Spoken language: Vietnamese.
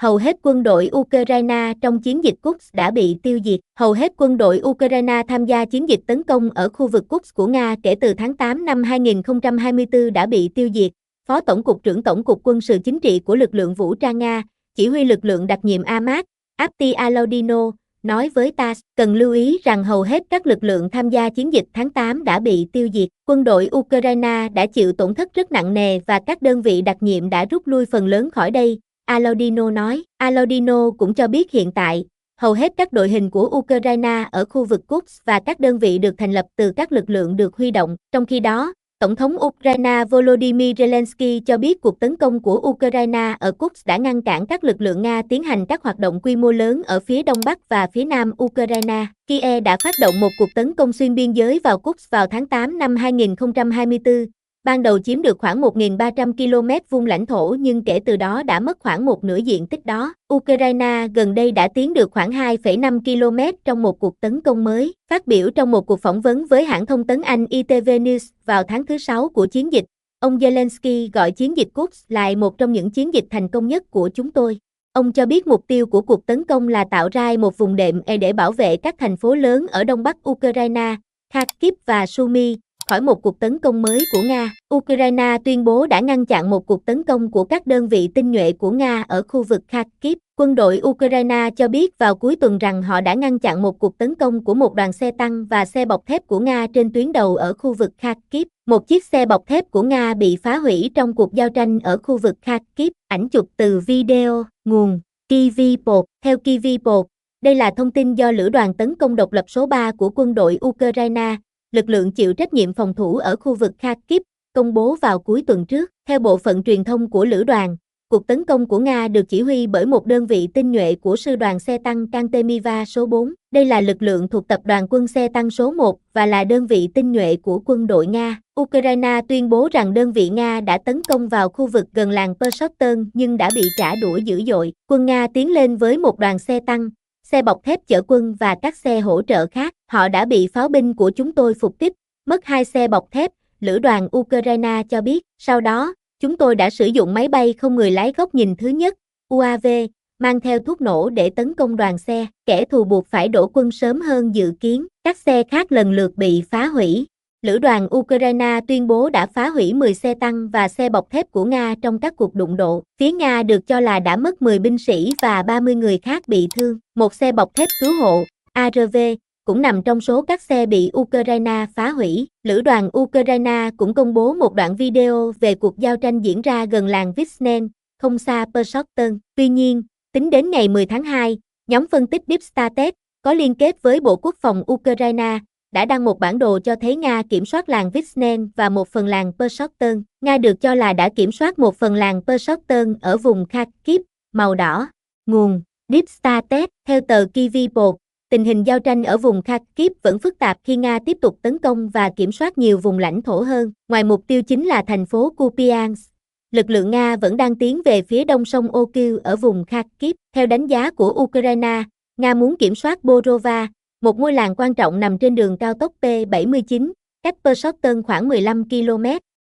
hầu hết quân đội Ukraine trong chiến dịch Kursk đã bị tiêu diệt. Hầu hết quân đội Ukraine tham gia chiến dịch tấn công ở khu vực Kursk của Nga kể từ tháng 8 năm 2024 đã bị tiêu diệt. Phó Tổng cục trưởng Tổng cục Quân sự Chính trị của lực lượng vũ trang Nga, chỉ huy lực lượng đặc nhiệm Ahmad Abdi-Alaudino, nói với TASS, cần lưu ý rằng hầu hết các lực lượng tham gia chiến dịch tháng 8 đã bị tiêu diệt. Quân đội Ukraine đã chịu tổn thất rất nặng nề và các đơn vị đặc nhiệm đã rút lui phần lớn khỏi đây, Alaudino nói. Alaudino cũng cho biết hiện tại, hầu hết các đội hình của Ukraine ở khu vực Kursk và các đơn vị được thành lập từ các lực lượng được huy động. Trong khi đó, Tổng thống Ukraine Volodymyr Zelensky cho biết cuộc tấn công của Ukraine ở Kursk đã ngăn cản các lực lượng Nga tiến hành các hoạt động quy mô lớn ở phía đông bắc và phía nam Ukraine. Kiev đã phát động một cuộc tấn công xuyên biên giới vào Kursk vào tháng 8 năm 2024. Ban đầu chiếm được khoảng 1.300 km vuông lãnh thổ nhưng kể từ đó đã mất khoảng một nửa diện tích đó. Ukraine gần đây đã tiến được khoảng 2,5 km trong một cuộc tấn công mới. Phát biểu trong một cuộc phỏng vấn với hãng thông tấn Anh ITV News vào tháng thứ 6 của chiến dịch, ông Zelensky gọi chiến dịch Kursk là một trong những chiến dịch thành công nhất của chúng tôi. Ông cho biết mục tiêu của cuộc tấn công là tạo ra một vùng đệm để bảo vệ các thành phố lớn ở đông bắc Ukraine, Kharkiv và Sumy, khỏi một cuộc tấn công mới của Nga. Ukraine tuyên bố đã ngăn chặn một cuộc tấn công của các đơn vị tinh nhuệ của Nga ở khu vực Kharkiv. Quân đội Ukraine cho biết vào cuối tuần rằng họ đã ngăn chặn một cuộc tấn công của một đoàn xe tăng và xe bọc thép của Nga trên tuyến đầu ở khu vực Kharkiv. Một chiếc xe bọc thép của Nga bị phá hủy trong cuộc giao tranh ở khu vực Kharkiv. Ảnh chụp từ video, nguồn Kivipod. Theo Kivipod, đây là thông tin do Lữ đoàn tấn công độc lập số 3 của quân đội Ukraine, lực lượng chịu trách nhiệm phòng thủ ở khu vực Kharkiv, công bố vào cuối tuần trước. Theo bộ phận truyền thông của lữ đoàn, cuộc tấn công của Nga được chỉ huy bởi một đơn vị tinh nhuệ của sư đoàn xe tăng Kantemiva số 4. Đây là lực lượng thuộc tập đoàn quân xe tăng số 1 và là đơn vị tinh nhuệ của quân đội Nga. Ukraine tuyên bố rằng đơn vị Nga đã tấn công vào khu vực gần làng Pershotyn nhưng đã bị trả đũa dữ dội. Quân Nga tiến lên với một đoàn xe tăng, xe bọc thép chở quân và các xe hỗ trợ khác. Họ đã bị pháo binh của chúng tôi phục kích, mất 2 xe bọc thép, lữ đoàn Ukraine cho biết. Sau đó, chúng tôi đã sử dụng máy bay không người lái góc nhìn thứ nhất, UAV, mang theo thuốc nổ để tấn công đoàn xe. Kẻ thù buộc phải đổ quân sớm hơn dự kiến. Các xe khác lần lượt bị phá hủy. Lữ đoàn Ukraine tuyên bố đã phá hủy 10 xe tăng và xe bọc thép của Nga trong các cuộc đụng độ. Phía Nga được cho là đã mất 10 binh sĩ và 30 người khác bị thương. Một xe bọc thép cứu hộ, ARV, cũng nằm trong số các xe bị Ukraine phá hủy. Lữ đoàn Ukraine cũng công bố một đoạn video về cuộc giao tranh diễn ra gần làng Viznen, không xa Pershotyn. Tuy nhiên, tính đến ngày 10 tháng 2, nhóm phân tích Deep State có liên kết với Bộ Quốc phòng Ukraine đã đăng một bản đồ cho thấy Nga kiểm soát làng Viznen và một phần làng Pershotyn. Nga được cho là đã kiểm soát một phần làng Pershotyn ở vùng Kharkiv, màu đỏ. Nguồn Deep State. Theo tờ Kivipod, tình hình giao tranh ở vùng Kharkiv vẫn phức tạp khi Nga tiếp tục tấn công và kiểm soát nhiều vùng lãnh thổ hơn. Ngoài mục tiêu chính là thành phố Kupiansk, lực lượng Nga vẫn đang tiến về phía đông sông Okiu ở vùng Kharkiv. Theo đánh giá của Ukraine, Nga muốn kiểm soát Borova, một ngôi làng quan trọng nằm trên đường cao tốc P79, cách Pershotyn khoảng 15 km.